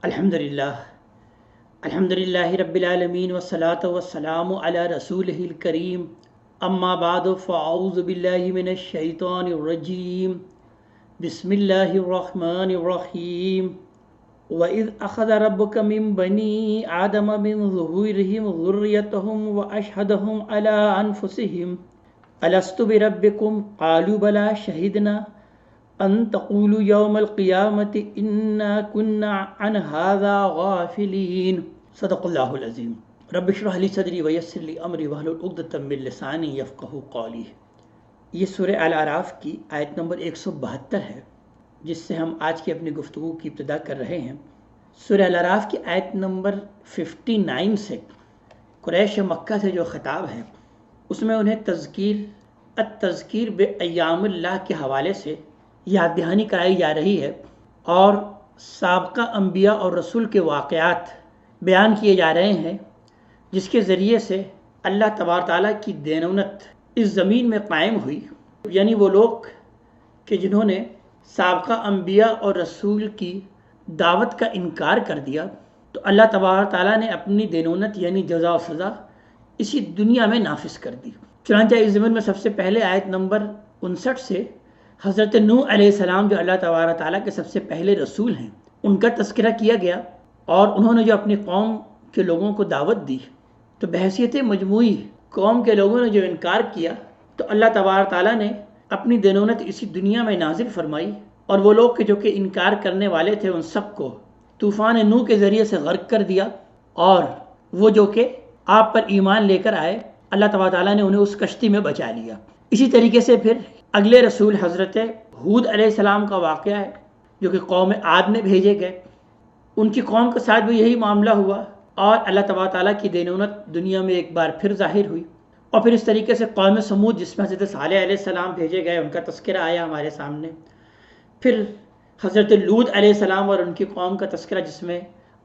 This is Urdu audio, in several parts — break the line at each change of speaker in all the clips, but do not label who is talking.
الحمدللہ رب العالمین والصلاة والسلام علی رسولہ الکریم اما بعد فاعوذ باللہ من الشیطان الرجیم بسم اللہ الرحمن الرحیم وَإِذْ أَخَذَ رَبُّكَ مِنْ بَنِي آدَمَ مِنْ ظُهُورِهِمْ ذُرِّيَّتَهُمْ وَأَشْهَدَهُمْ عَلَىٰ أَنفُسِهِمْ أَلَسْتُ بِرَبِّكُمْ قَالُوا بَلَىٰ شَهِدْنَا أَن تَقُولُوا يَوْمَ الْقِيَامَةِ إِنَّا كُنَّا عَنْ هَذَا غَافِلِينَ صدق اللہ العظیم رب اشرح لي صدری ویسر لي امری واحلل عقدۃ من لسانی یفقہوا قولی۔ یہ سورہ الاعراف کی آیت نمبر 172 ہے جس سے ہم آج کی اپنی گفتگو کی ابتدا کر رہے ہیں۔ سورہ الاعراف کی آیت نمبر 59 سے قریش مکہ سے جو خطاب ہے اس میں انہیں التذکیر بایام اللہ کے حوالے سے یاد دہانی کرائی جا رہی ہے اور سابقہ انبیاء اور رسول کے واقعات بیان کیے جا رہے ہیں جس کے ذریعے سے اللہ تبارک تعالیٰ کی دینونت اس زمین میں قائم ہوئی، یعنی وہ لوگ کہ جنہوں نے سابقہ انبیاء اور رسول کی دعوت کا انکار کر دیا تو اللہ تبارک تعالیٰ نے اپنی دینونت یعنی جزا و سزا اسی دنیا میں نافذ کر دی۔ چنانچہ اس زمین میں سب سے پہلے آیت نمبر 59 سے حضرت نوح علیہ السلام جو اللہ تبارک تعالیٰ کے سب سے پہلے رسول ہیں ان کا تذکرہ کیا گیا، اور انہوں نے جو اپنی قوم کے لوگوں کو دعوت دی تو بحیثیت مجموعی قوم کے لوگوں نے جو انکار کیا تو اللہ تبارک تعالیٰ نے اپنی دینونت اسی دنیا میں نازل فرمائی، اور وہ لوگ جو کہ انکار کرنے والے تھے ان سب کو طوفان نوح کے ذریعے سے غرق کر دیا، اور وہ جو کہ آپ پر ایمان لے کر آئے اللہ تبارک تعالیٰ نے انہیں اس کشتی میں بچا لیا۔ اسی طریقے سے پھر اگلے رسول حضرت ہود علیہ السلام کا واقعہ ہے جو کہ قوم عاد میں بھیجے گئے، ان کی قوم کے ساتھ بھی یہی معاملہ ہوا اور اللہ تبارک تعالیٰ کی دینونت دنیا میں ایک بار پھر ظاہر ہوئی۔ اور پھر اس طریقے سے قوم سمود جس میں حضرت صالح علیہ السلام بھیجے گئے ان کا تذکرہ آیا ہمارے سامنے، پھر حضرت لوط علیہ السلام اور ان کی قوم کا تذکرہ جس میں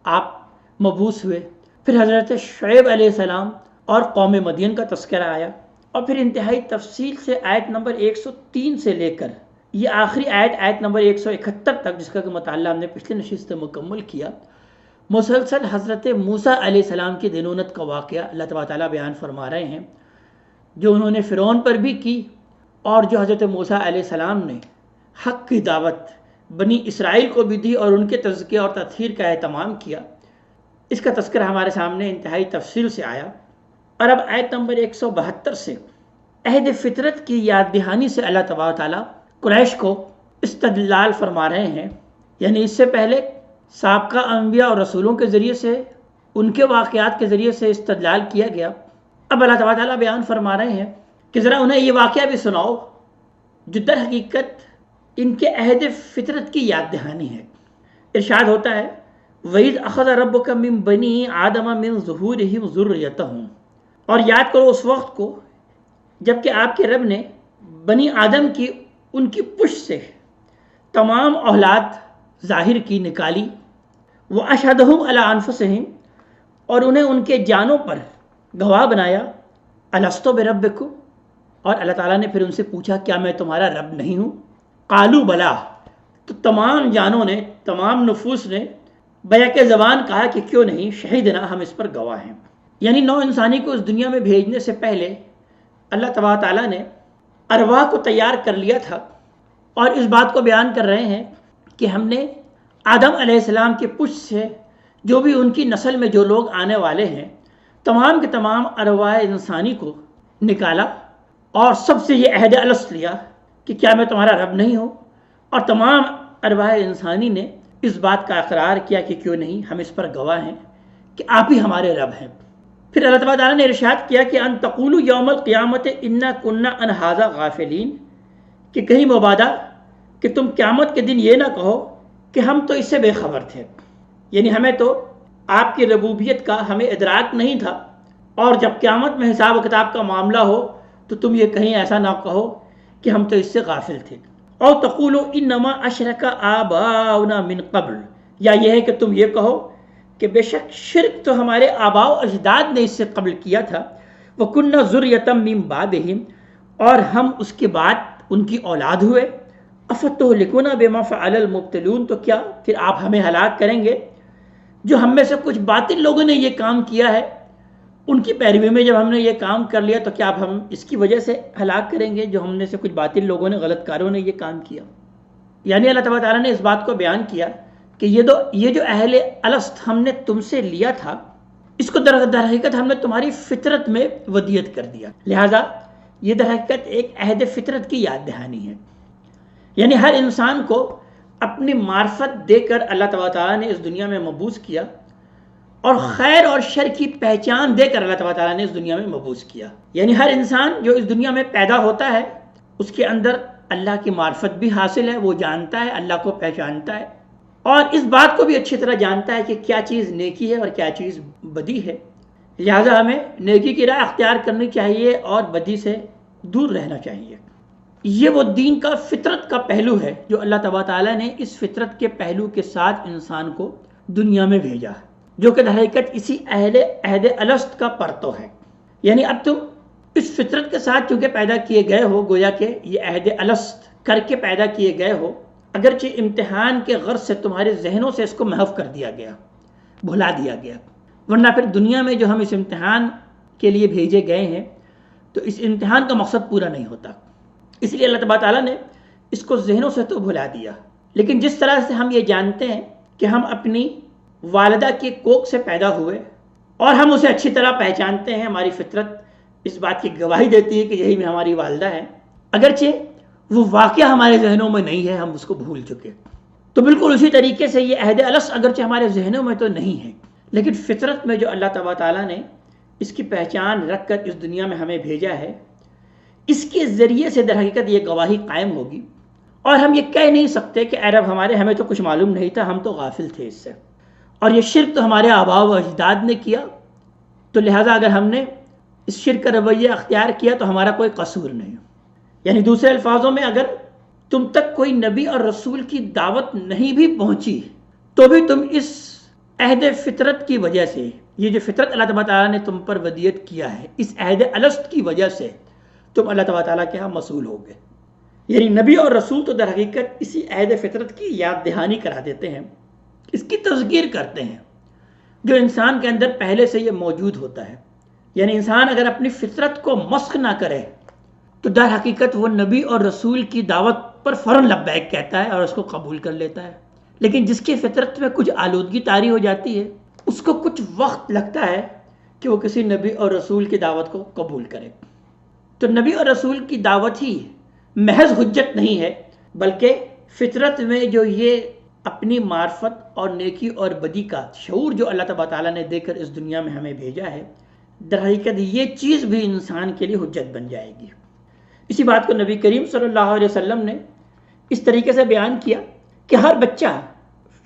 آپ مبعوث ہوئے، پھر حضرت شعیب علیہ السلام اور قوم مدین کا تذکرہ آیا، اور پھر انتہائی تفصیل سے آیت نمبر 103 سے لے کر یہ آخری آیت نمبر 171 تک جس کا مطالعہ ہم نے پچھلے نشست میں مکمل کیا، مسلسل حضرت موسیٰ علیہ السلام کی دینونت کا واقعہ اللہ تبارک تعالیٰ بیان فرما رہے ہیں، جو انہوں نے فرعون پر بھی کی اور جو حضرت موسیٰ علیہ السلام نے حق کی دعوت بنی اسرائیل کو بھی دی اور ان کے تزکیہ اور تطہیر کا اہتمام کیا۔ اس کا تذکرہ ہمارے سامنے انتہائی تفصیل سے آیا، اور اب آیت نمبر 172 سے عہد فطرت کی یاد دہانی سے اللہ تبارک تعالیٰ قریش کو استدلال فرما رہے ہیں، یعنی اس سے پہلے سابقہ انبیاء اور رسولوں کے ذریعے سے ان کے واقعات کے ذریعے سے استدلال کیا گیا، اب اللہ تبارک تعالیٰ بیان فرما رہے ہیں کہ ذرا انہیں یہ واقعہ بھی سناؤ جو در حقیقت ان کے عہد فطرت کی یاد دہانی ہے۔ ارشاد ہوتا ہے وَإِذْ أَخَذَ رَبُّكَ مِنْ بَنِي آدَمَ مِنْ ظُهُورِهِمْ ذُرِّيَّتَهُمْ، اور یاد کرو اس وقت کو جب کہ آپ کے رب نے بنی آدم کی ان کی پشت سے تمام اولاد ظاہر کی، نکالی، وَأَشْهَدَهُمْ عَلَىٰ أَنفُسِهِمْ، اور انہیں ان کے جانوں پر گواہ بنایا، أَلَسْتُ بِرَبِّكُمْ، اور اللہ تعالیٰ نے پھر ان سے پوچھا کیا میں تمہارا رب نہیں ہوں؟ قَالُوا بَلَىٰ، تو تمام جانوں نے، تمام نفوس نے بیک زبان کہا کہ کیوں نہیں، شہیدنا، ہم اس پر گواہ ہیں۔ یعنی نو انسانی کو اس دنیا میں بھیجنے سے پہلے اللہ تبارک تعالیٰ نے ارواح کو تیار کر لیا تھا، اور اس بات کو بیان کر رہے ہیں کہ ہم نے آدم علیہ السلام کے پشت سے جو بھی ان کی نسل میں جو لوگ آنے والے ہیں تمام کے تمام ارواح انسانی کو نکالا اور سب سے یہ عہد الست لیا کہ کیا میں تمہارا رب نہیں ہوں، اور تمام ارواح انسانی نے اس بات کا اقرار کیا کہ کیوں نہیں، ہم اس پر گواہ ہیں کہ آپ ہی ہمارے رب ہیں۔ پھر اللہ تعالیٰ نے ارشاد کیا کہ ان تقولوا یوم القیامت انا کنا عن ھذا غافلین، کہ کہیں مبادہ کہ تم قیامت کے دن یہ نہ کہو کہ ہم تو اس سے بے خبر تھے، یعنی ہمیں تو آپ کی ربوبیت کا ہمیں ادراک نہیں تھا، اور جب قیامت میں حساب و کتاب کا معاملہ ہو تو تم یہ کہیں ایسا نہ کہو کہ ہم تو اس سے غافل تھے۔ اور تقولوا انما اشرک آباؤنا من قبل، یا یہ ہے کہ تم یہ کہو کہ بے شک شرک تو ہمارے آباء و اجداد نے اس سے قبل کیا تھا، وَكُنَّا ذُرِّيَّةً مِّن بَعْدِهِمْ، اور ہم اس کے بعد ان کی اولاد ہوئے، أَفَتُهْلِكُونَا بِمَا فَعَلَ الْمُبْطِلُونَ، تو کیا پھر آپ ہمیں ہلاک کریں گے جو ہم میں سے کچھ باطل لوگوں نے یہ کام کیا ہے، ان کی پیروی میں جب ہم نے یہ کام کر لیا تو کیا اب ہم اس کی وجہ سے ہلاک کریں گے جو ہم نے سے کچھ باطل لوگوں نے، غلط کاروں نے یہ کام کیا؟ یعنی اللہ تبارک تعالیٰ نے اس بات کو بیان کیا کہ یہ جو اہل الست ہم نے تم سے لیا تھا، اس کو در حقیقت ہم نے تمہاری فطرت میں ودیت کر دیا، لہٰذا یہ در حقیقت ایک عہد فطرت کی یاد دہانی ہے۔ یعنی ہر انسان کو اپنی معرفت دے کر اللہ تبارک تعالیٰ نے اس دنیا میں مبعوث کیا، اور خیر اور شر کی پہچان دے کر اللہ تبارک تعالیٰ نے اس دنیا میں مبعوث کیا۔ یعنی ہر انسان جو اس دنیا میں پیدا ہوتا ہے اس کے اندر اللہ کی معرفت بھی حاصل ہے، وہ جانتا ہے، اللہ کو پہچانتا ہے، اور اس بات کو بھی اچھی طرح جانتا ہے کہ کیا چیز نیکی ہے اور کیا چیز بدی ہے، لہٰذا ہمیں نیکی کی راہ اختیار کرنی چاہیے اور بدی سے دور رہنا چاہیے۔ یہ وہ دین کا فطرت کا پہلو ہے جو اللہ تبارک تعالیٰ نے اس فطرت کے پہلو کے ساتھ انسان کو دنیا میں بھیجا، جو کہ در حقیقت اسی عہد الست کا پرتو ہے۔ یعنی اب تم اس فطرت کے ساتھ چونکہ پیدا کیے گئے ہو، گویا کہ یہ عہد الست کر کے پیدا کیے گئے ہو، اگرچہ امتحان کے غرض سے تمہارے ذہنوں سے اس کو محو کر دیا گیا، بھلا دیا گیا، ورنہ پھر دنیا میں جو ہم اس امتحان کے لیے بھیجے گئے ہیں تو اس امتحان کا مقصد پورا نہیں ہوتا، اس لیے اللہ تبارک تعالیٰ نے اس کو ذہنوں سے تو بھلا دیا۔ لیکن جس طرح سے ہم یہ جانتے ہیں کہ ہم اپنی والدہ کی کوکھ سے پیدا ہوئے اور ہم اسے اچھی طرح پہچانتے ہیں، ہماری فطرت اس بات کی گواہی دیتی ہے کہ یہی ہماری والدہ ہے، اگرچہ وہ واقعہ ہمارے ذہنوں میں نہیں ہے، ہم اس کو بھول چکے۔ تو بالکل اسی طریقے سے یہ عہد الست اگرچہ ہمارے ذہنوں میں تو نہیں ہے، لیکن فطرت میں جو اللہ تبارک تعالیٰ نے اس کی پہچان رکھ کر اس دنیا میں ہمیں بھیجا ہے، اس کے ذریعے سے در حقیقت یہ گواہی قائم ہوگی، اور ہم یہ کہہ نہیں سکتے کہ اے رب ہمیں تو کچھ معلوم نہیں تھا، ہم تو غافل تھے اس سے، اور یہ شرک تو ہمارے آباء و اجداد نے کیا، تو لہٰذا اگر ہم نے اس شرک کا رویہ اختیار کیا تو ہمارا کوئی قصور نہیں۔ یعنی دوسرے الفاظوں میں اگر تم تک کوئی نبی اور رسول کی دعوت نہیں بھی پہنچی تو بھی تم اس عہد فطرت کی وجہ سے، یہ جو فطرت اللہ تبارک تعالیٰ نے تم پر ودیت کیا ہے، اس عہد الست کی وجہ سے تم اللہ تبارک تعالیٰ کے ہاں مسئول ہو گئے۔ یعنی نبی اور رسول تو در حقیقت اسی عہد فطرت کی یاد دہانی کرا دیتے ہیں، اس کی تذکیر کرتے ہیں جو انسان کے اندر پہلے سے یہ موجود ہوتا ہے۔ یعنی انسان اگر اپنی فطرت کو مسخ نہ کرے تو در حقیقت وہ نبی اور رسول کی دعوت پر فوراً لبیک کہتا ہے اور اس کو قبول کر لیتا ہے، لیکن جس کی فطرت میں کچھ آلودگی طاری ہو جاتی ہے اس کو کچھ وقت لگتا ہے کہ وہ کسی نبی اور رسول کی دعوت کو قبول کرے۔ تو نبی اور رسول کی دعوت ہی محض حجت نہیں ہے، بلکہ فطرت میں جو یہ اپنی معرفت اور نیکی اور بدی کا شعور جو اللہ تبارک تعالیٰ نے دے کر اس دنیا میں ہمیں بھیجا ہے، در حقیقت یہ چیز بھی انسان کے لیے حجت بن جائے گی۔ اسی بات کو نبی کریم صلی اللہ علیہ وسلم نے اس طریقے سے بیان کیا کہ ہر بچہ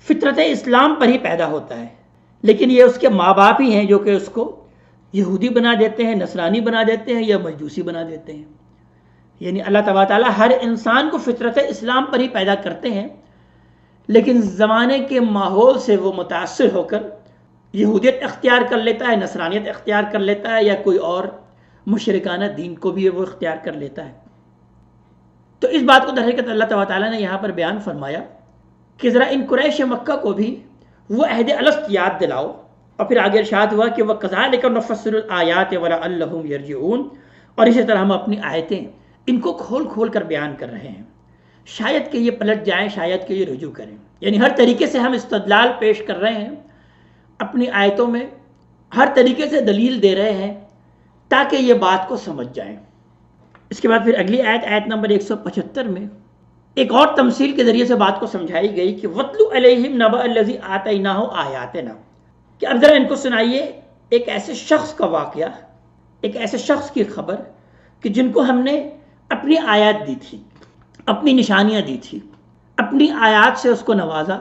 فطرت اسلام پر ہی پیدا ہوتا ہے، لیکن یہ اس کے ماں باپ ہی ہیں جو کہ اس کو یہودی بنا دیتے ہیں، نصرانی بنا دیتے ہیں یا مجوسی بنا دیتے ہیں۔ یعنی اللہ تبارک تعالیٰ ہر انسان کو فطرت اسلام پر ہی پیدا کرتے ہیں، لیکن زمانے کے ماحول سے وہ متاثر ہو کر یہودیت اختیار کر لیتا ہے، نصرانیت اختیار کر لیتا ہے، یا کوئی اور مشرکانہ دین کو بھی وہ اختیار کر لیتا ہے۔ تو اس بات کو در حقیقت اللہ تبارک تعالیٰ نے یہاں پر بیان فرمایا کہ ذرا ان قریش مکہ کو بھی وہ عہد الست یاد دلاؤ، اور پھر آگے ارشاد ہوا کہ وَكَذَلِكَ نُفَصِّلُ الْآيَاتِ وَلَعَلَّهُمْ يَرْجِعُونَ، اور اسی طرح ہم اپنی آیتیں ان کو کھول کھول کر بیان کر رہے ہیں، شاید کہ یہ پلٹ جائیں، شاید کہ یہ رجوع کریں۔ یعنی ہر طریقے سے ہم استدلال پیش کر رہے ہیں، اپنی آیتوں میں ہر طریقے سے دلیل دے رہے ہیں تاکہ یہ بات کو سمجھ جائیں۔ اس کے بعد پھر اگلی آیت نمبر 175 میں ایک اور تمثیل کے ذریعے سے بات کو سمجھائی گئی کہ وَاتْلُ عَلَيْهِمْ نَبَأَ الَّذِي آتَيْنَاهُ آيَاتِنَا، کہ اب ذرا ان کو سنائیے ایک ایسے شخص کا واقعہ، ایک ایسے شخص کی خبر کہ جن کو ہم نے اپنی آیات دی تھی، اپنی نشانیاں دی تھی، اپنی آیات سے اس کو نوازا،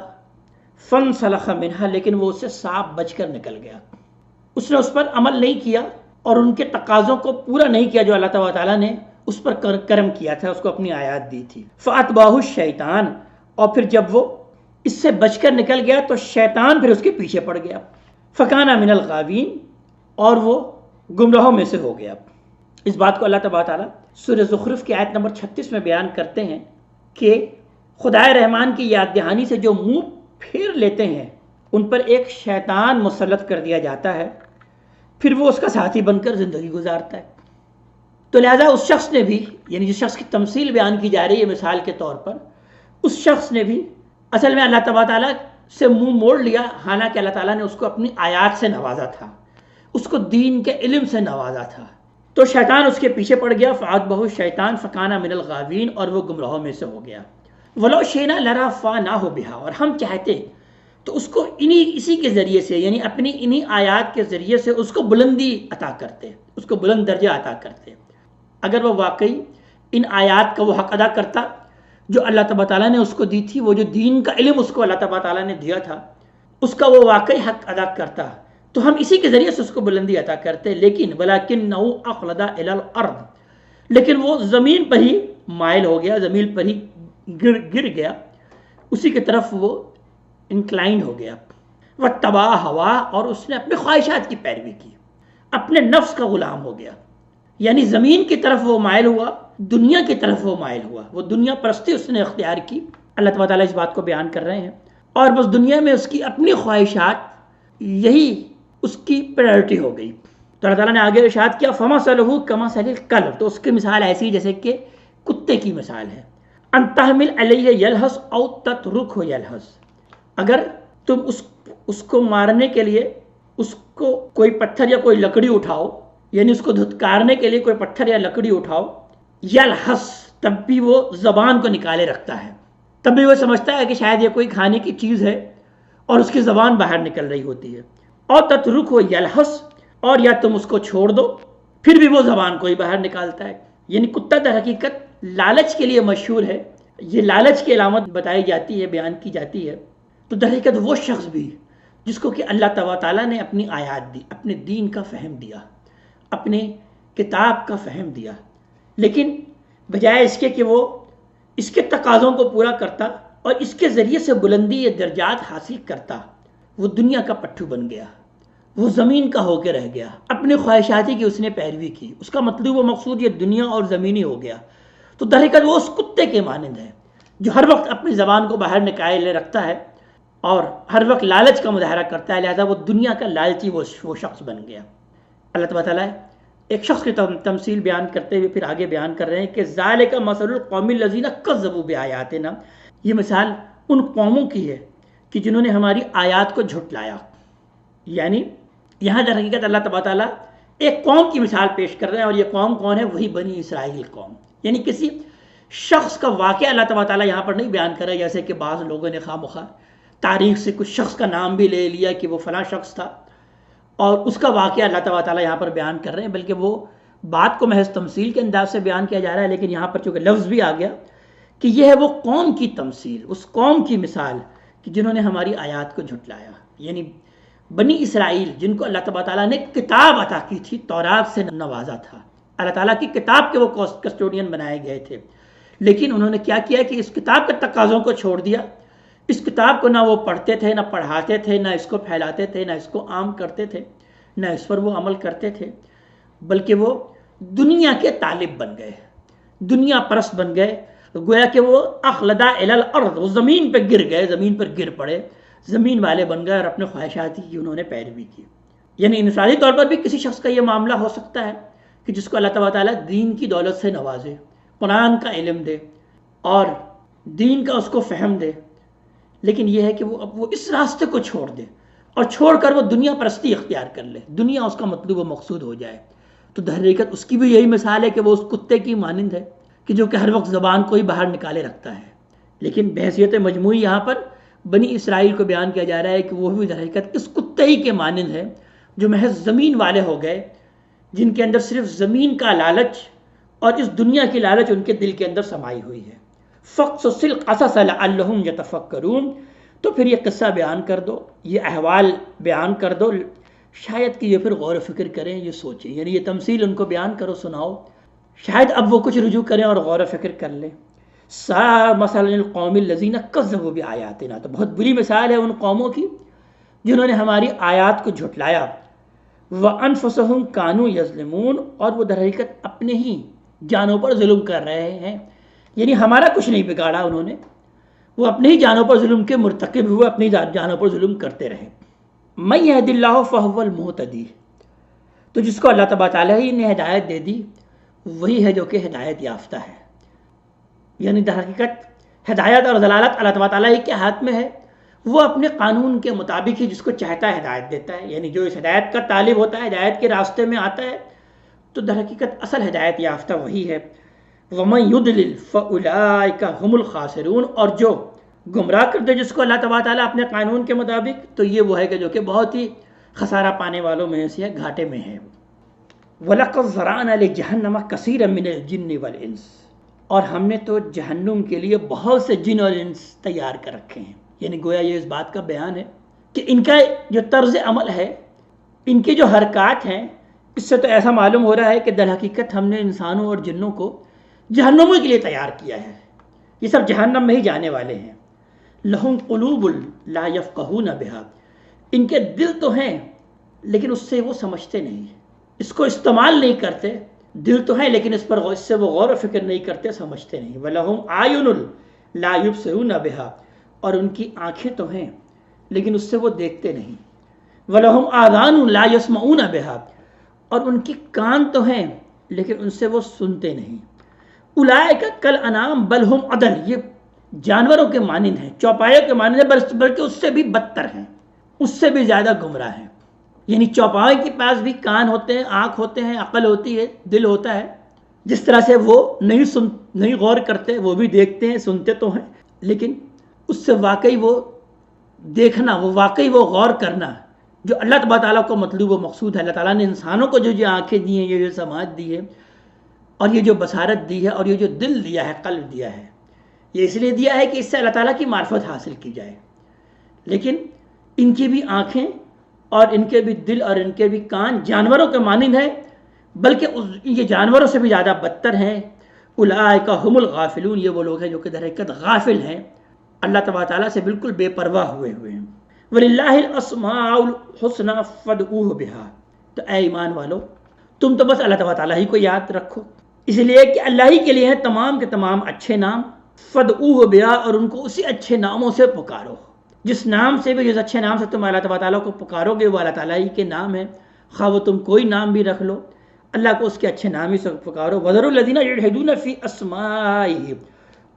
فَانْسَلَخَ مِنْهَا، لیکن وہ اس سے صاف بچ کر نکل گیا، اس نے اس پر عمل نہیں کیا اور ان کے تقاضوں کو پورا نہیں کیا جو اللہ تعالیٰ نے اس پر کرم کیا تھا، اس کو اپنی آیات دی تھی۔ فَأَتْبَعَهُ الشَّيْطَانُ، اور پھر جب وہ اس سے بچ کر نکل گیا تو شیطان پھر اس کے پیچھے پڑ گیا، فَكَانَ مِنَ الْغَاوِينَ، اور وہ گمراہوں میں سے ہو گیا۔ اس بات کو اللہ تبارک تعالیٰ سورہ زخرف کی آیت نمبر 36 میں بیان کرتے ہیں کہ خدائے رحمان کی یاد دہانی سے جو منہ پھیر لیتے ہیں ان پر ایک شیطان مسلط کر دیا جاتا ہے، پھر وہ اس کا ساتھی بن کر زندگی گزارتا ہے۔ تو لہٰذا اس شخص نے بھی، یعنی جس شخص کی تمثیل بیان کی جا رہی ہے مثال کے طور پر، اس شخص نے بھی اصل میں اللہ تبارک تعالیٰ سے منہ موڑ لیا، حالانکہ اللہ تعالیٰ نے اس کو اپنی آیات سے نوازا تھا، اس کو دین کے علم سے نوازا تھا۔ تو شیطان اس کے پیچھے پڑ گیا، فَأَتْبَعَهُ الشَّيْطَانُ فَكَانَ مِنَ الْغَاوِينَ، اور وہ گمراہوں میں سے ہو گیا۔ وَلَوْ شِئْنَا لَرَفَعْنَاهُ بِهَا، اور ہم چاہتے تو اس کو اسی کے ذریعے سے، یعنی اپنی انہی آیات کے ذریعے سے اس کو بلندی عطا کرتے، اس کو بلند درجہ عطا کرتے۔ اگر وہ واقعی ان آیات کا وہ حق ادا کرتا جو اللہ تبارک تعالیٰ نے اس کو دی تھی، وہ جو دین کا علم اس کو اللہ تبارک تعالیٰ نے دیا تھا، اس کا وہ واقعی حق ادا کرتا تو ہم اسی کے ذریعے سے اس کو بلندی عطا کرتے۔ لیکن وَلَكِنَّهُ أَخْلَدَ إِلَى الْأَرْضِ، لیکن وہ زمین پر ہی مائل ہو گیا، زمین پر ہی گر گیا، اسی کی طرف وہ انکلائنڈ ہو گیا۔ وَاتَّبَعَ هَوَاهُ، اور اس نے اپنے خواہشات کی پیروی کی، اپنے نفس کا غلام ہو گیا، یعنی زمین کی طرف وہ مائل ہوا، دنیا کی طرف وہ مائل ہوا، وہ دنیا پرستی اس نے اختیار کی۔ اللہ تبارک تعالیٰ اس بات کو بیان کر رہے ہیں، اور بس دنیا میں اس کی اپنی خواہشات، یہی اس کی پرائرٹی ہو گئی۔ تو اللہ تعالیٰ نے آگے ارشاد کیا، فَمَثَلُهُ كَمَثَلِ الْكَلْبِ، تو اس کی مثال ایسی جیسے کہ کتے کی مثال ہے۔ أَن تَحْمِلَ عَلَيْهِ يَلْهَثْ أَوْ تَتْرُكْهُ يَلْهَثْ، اگر تم اس کو مارنے کے لیے اس کو کوئی پتھر یا کوئی لکڑی اٹھاؤ، یعنی اس کو دھتکارنے کے لیے کوئی پتھر یا لکڑی اٹھاؤ، یلحس، تب بھی وہ زبان کو نکالے رکھتا ہے، تب بھی وہ سمجھتا ہے کہ شاید یہ کوئی کھانے کی چیز ہے اور اس کی زبان باہر نکل رہی ہوتی ہے۔ اور تترکہ یلحس، اور یا تم اس کو چھوڑ دو پھر بھی وہ زبان کو ہی باہر نکالتا ہے۔ یعنی کتا در حقیقت لالچ کے لیے مشہور ہے، یہ لالچ کی علامت بتائی جاتی ہے، بیان کی جاتی ہے۔ تو در حقیقت وہ شخص بھی جس کو کہ اللہ تبارک تعالیٰ نے اپنی آیات دی، اپنے دین کا فہم دیا، اپنے کتاب کا فہم دیا، لیکن بجائے اس کے کہ وہ اس کے تقاضوں کو پورا کرتا اور اس کے ذریعے سے بلندی یا درجات حاصل کرتا، وہ دنیا کا پٹھو بن گیا، وہ زمین کا ہو کے رہ گیا، اپنے خواہشاتی کی اس نے پیروی کی، اس کا مطلوب و مقصود یہ دنیا اور زمینی ہو گیا۔ تو در حقیقت وہ اس کتے کے مانند ہے جو ہر وقت اپنی زبان کو باہر نکالے رکھتا ہے اور ہر وقت لالچ کا مظاہرہ کرتا ہے، لہذا وہ دنیا کا لالچی وہ شخص بن گیا۔ اللہ تبارک تعالیٰ ایک شخص کی تمثیل بیان کرتے ہوئے پھر آگے بیان کر رہے ہیں کہ ذالک مثل القوم الذین کذبوا بآیاتنا، یہ مثال ان قوموں کی ہے کہ جنہوں نے ہماری آیات کو جھٹلایا۔ یعنی یہاں در حقیقت اللہ تبارک تعالیٰ ایک قوم کی مثال پیش کر رہے ہیں، اور یہ قوم کون ہے؟ وہی بنی اسرائیل قوم۔ یعنی کسی شخص کا واقعہ اللہ تبارک تعالیٰ یہاں پر نہیں بیان کر رہا، جیسے کہ بعض لوگوں نے خواہ مخواہ تاریخ سے کچھ شخص کا نام بھی لے لیا کہ وہ فلاں شخص تھا اور اس کا واقعہ اللہ تبارک تعالیٰ یہاں پر بیان کر رہے ہیں، بلکہ وہ بات کو محض تمثیل کے انداز سے بیان کیا جا رہا ہے۔ لیکن یہاں پر چونکہ لفظ بھی آ گیا کہ یہ ہے وہ قوم کی تمثیل، اس قوم کی مثال کہ جنہوں نے ہماری آیات کو جھٹلایا، یعنی بنی اسرائیل جن کو اللہ تبارک تعالیٰ نے کتاب عطا کی تھی، تورات سے نوازا تھا، اللہ تعالیٰ کی کتاب کے وہ کسٹوڈین بنائے گئے تھے، لیکن انہوں نے کیا کیا کہ اس کتاب کے تقاضوں کو چھوڑ دیا۔ اس کتاب کو نہ وہ پڑھتے تھے، نہ پڑھاتے تھے، نہ اس کو پھیلاتے تھے، نہ اس کو عام کرتے تھے، نہ اس پر وہ عمل کرتے تھے، بلکہ وہ دنیا کے طالب بن گئے، دنیا پرست بن گئے، گویا کہ وہ اخلدا الی الارض، وہ زمین پہ گر گئے، زمین پر گر پڑے، زمین والے بن گئے اور اپنے خواہشاتی کی انہوں نے پیروی کی۔ یعنی انفرادی طور پر بھی کسی شخص کا یہ معاملہ ہو سکتا ہے کہ جس کو اللہ تبارک تعالیٰ دین کی دولت سے نوازے، قرآن کا علم دے اور دین کا اس کو فہم دے، لیکن یہ ہے کہ وہ اس راستے کو چھوڑ دے اور چھوڑ کر وہ دنیا پرستی اختیار کر لے، دنیا اس کا مطلوب و مقصود ہو جائے۔ تو در حقیقت اس کی بھی یہی مثال ہے کہ وہ اس کتے کی مانند ہے کہ جو کہ ہر وقت زبان کو ہی باہر نکالے رکھتا ہے۔ لیکن بحیثیت مجموعی یہاں پر بنی اسرائیل کو بیان کیا جا رہا ہے کہ وہ بھی در حقیقت اس کتے ہی کے مانند ہے جو محض زمین والے ہو گئے، جن کے اندر صرف زمین کا لالچ اور اس دنیا کی لالچ ان کے دل کے اندر سمائی ہوئی ہے۔ فَقْصُصِ الْقَصَصَ لَعَلَّهُمْ يَتَفَكَّرُونَ، تو پھر یہ قصہ بیان کر دو، یہ احوال بیان کر دو، شاید کہ یہ پھر غور و فکر کریں، یہ سوچیں، یعنی یہ تمثیل ان کو بیان کرو، سناؤ، شاید اب وہ کچھ رجوع کریں اور غور و فکر کر لیں۔ مثلا القوم الذین کذبوا بآیاتنا، تو بہت بری مثال ہے ان قوموں کی جنہوں نے ہماری آیات کو جھٹلایا۔ وَأَنفُسَهُمْ كَانُوا يَظْلِمُونَ، اور وہ در حقیقت اپنے ہی جانوں پر ظلم کر رہے ہیں، یعنی ہمارا کچھ نہیں بگاڑا انہوں نے، وہ اپنی ہی جانوں پر ظلم کے مرتکب ہوئے، اپنی جانوں پر ظلم کرتے رہے۔ من یہد اللہ فہو المہتدی، تو جس کو اللہ تبارک تعالیٰ ہی نے ہدایت دے دی وہی ہے جو کہ ہدایت یافتہ ہے۔ یعنی در حقیقت ہدایت اور ضلالت اللہ تبارک تعالیٰ ہی کے ہاتھ میں ہے، وہ اپنے قانون کے مطابق ہی جس کو چاہتا ہے ہدایت دیتا ہے۔ یعنی جو اس ہدایت کا طالب ہوتا ہے، ہدایت کے راستے میں آتا ہے، تو در حقیقت اصل ہدایت یافتہ وہی ہے۔ وَمَن يُضْلِلْ فَأُولَٰئِكَ هُمُ الْخَاسِرُونَ، اور جو گمراہ کر دے جس کو اللہ تبارک تعالیٰ اپنے قانون کے مطابق، تو یہ وہ ہے کہ جو کہ بہت ہی خسارہ پانے والوں میں سے ہے، گھاٹے میں ہے۔ وَلَقَدْ ذَرَأْنَا لِجَهَنَّمَ كَثِيرًا مِنَ الْجِنِّ وَالْإِنسِ، اور ہم نے تو جہنم کے لیے بہت سے جن اور انس تیار کر رکھے ہیں۔ یعنی گویا یہ اس بات کا بیان ہے کہ ان کا جو طرز عمل ہے، ان کی جو حرکات ہیں، اس سے تو ایسا معلوم ہو رہا ہے کہ در حقیقت ہم نے انسانوں اور جنوں کو جہنموں کے لیے تیار کیا ہے۔ یہ سب جہنم میں ہی جانے والے ہیں۔ لہم قلوب لا یفقہون بہا، ان کے دل تو ہیں لیکن اس سے وہ سمجھتے نہیں، اس کو استعمال نہیں کرتے۔ دل تو ہے لیکن اس سے وہ غور و فکر نہیں کرتے، سمجھتے نہیں۔ وَلَهُمْ أَعْيُنٌ لَا يُبْصِرُونَ بِهَا، اور ان کی آنکھیں تو ہیں لیکن اس سے وہ دیکھتے نہیں۔ وَلَهُمْ آذَانٌ لَا يَسْمَعُونَ بِهَا، اور ان کی کان تو ہیں لیکن ان سے وہ سنتے نہیں۔ أُولَٰئِكَ كَالْأَنْعَامِ بَلْ هُمْ أَضَلُّ، یہ جانوروں کے مانند ہیں، چوپایوں کے مانند ہیں، بلکہ اس سے بھی بدتر ہیں، اس سے بھی زیادہ گمراہ ہیں۔ یعنی چوپایوں کے پاس بھی کان ہوتے ہیں، آنکھ ہوتے ہیں، عقل ہوتی ہے، دل ہوتا ہے، جس طرح سے وہ نہیں غور کرتے، وہ بھی دیکھتے ہیں، سنتے تو ہیں، لیکن اس سے واقعی وہ دیکھنا، وہ غور کرنا جو اللہ تبارک تعالیٰ کو مطلوب و مقصود ہے۔ اللہ تعالیٰ نے انسانوں کو جو آنکھیں دی ہیں، یہ جو سماعت دی ہے، اور یہ جو بصارت دی ہے، اور یہ جو دل دیا ہے، قلب دیا ہے، یہ اس لیے دیا ہے کہ اس سے اللہ تعالیٰ کی معرفت حاصل کی جائے۔ لیکن ان کی بھی آنکھیں اور ان کے بھی دل اور ان کے بھی کان جانوروں کے مانند ہیں، بلکہ یہ جانوروں سے بھی زیادہ بدتر ہیں۔ اولئک هم الغافلون، یہ وہ لوگ ہیں جو کہ در حقیقت غافل ہیں، اللہ تبارک تعالیٰ سے بالکل بے پرواہ ہوئے ہیں۔ وَلِلَّهِ الْأَسْمَاءُ الْحُسْنَىٰ فَادْعُوهُ بِهَا، تو اے ایمان والو تم تو بس اللہ تبارک تعالیٰ ہی کو یاد رکھو، اس لیے کہ اللہ ہی کے لیے ہیں تمام کے تمام اچھے نام۔ فَادْعُوهُ بِهَا، اور ان کو اسی اچھے ناموں سے پکارو، جس نام سے بھی، جس اچھے نام سے تم اللہ تبارک تعالیٰ کو پکارو گے وہ اللہ تعالیٰ ہی کے نام ہے، خواہ وہ تم کوئی نام بھی رکھ لو، اللہ کو اس کے اچھے نام ہی سے پکارو۔ وَذَرُوا الَّذِينَ يُلْحِدُونَ فِي أَسْمَائِهِ،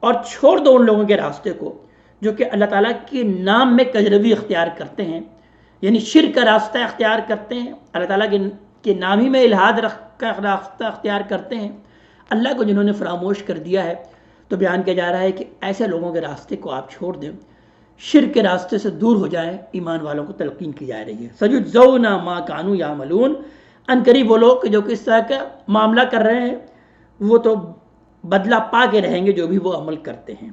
اور چھوڑ دو ان لوگوں کے راستے کو جو کہ اللہ تعالیٰ کے نام میں کجروی اختیار کرتے ہیں، یعنی شرک کا راستہ اختیار کرتے ہیں، اللہ تعالیٰ کے نام ہی میں الحاد کا راستہ اختیار کرتے ہیں، اللہ کو جنہوں نے فراموش کر دیا ہے۔ تو بیان کیا جا رہا ہے کہ ایسے لوگوں کے راستے کو آپ چھوڑ دیں، شرک کے راستے سے دور ہو جائیں، ایمان والوں کو تلقین کی جا رہی ہے۔ سَيُجْزَوْنَ مَا كَانُوا يَعْمَلُونَ، ان قریب وہ لوگ جو کہ اس طرح کا معاملہ کر رہے ہیں وہ تو بدلہ پا کے رہیں گے جو بھی وہ عمل کرتے ہیں۔